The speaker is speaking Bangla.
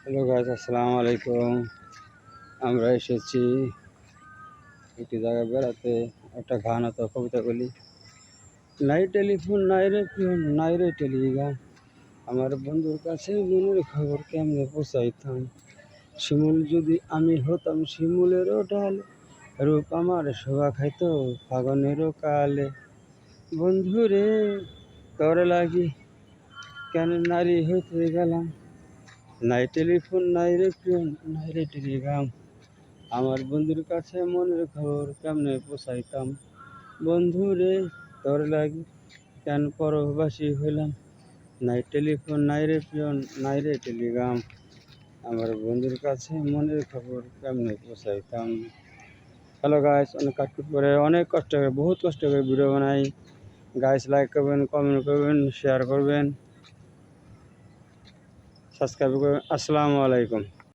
হ্যালো গাইস, আসসালামু আলাইকুম। আমরা এসেছি একটি জায়গায় বেড়াতে। একটা গান অথবা কবিতা বলি। নাই টেলিফোন নাই রে প্রিয়, নাই রে টেলিগ্রাম, আমার বন্ধুর কাছে মনের খবর কেমনে পৌঁছাইতাম। শিমুল যদি আমি হতাম শিমুলেরও ডাল, রূপ আমার শোভা খাইতো ফাগনেরও কালে। বন্ধুরে তোর লাগি কেন নারী হইতে গেলাম, নাই টেলিফোন নাই রে প্রিয়, নাই রে টেলিগ্রাম, আমার বন্ধুর কাছে মনের খবর কেমনে পৌঁছাইতাম। বন্ধু রে তোর লাগি কেন পরবাসী হইলাম, নাই টেলিফোন নাই রে প্রিয়, নাই রে টেলিগ্রাম, আমার বন্ধুর কাছে মনের খবর কেমনে পৌঁছাইতাম। হ্যালো গাইস, অনেক কাটকুট করে অনেক কষ্ট করে বহুত কষ্ট করে ভিডিও বানাই। গাইস লাইক করবেন, কমেন্ট করবেন, শেয়ার করবেন, সাবস্ক্রাইব করবেন। আসসালামু আলাইকুম।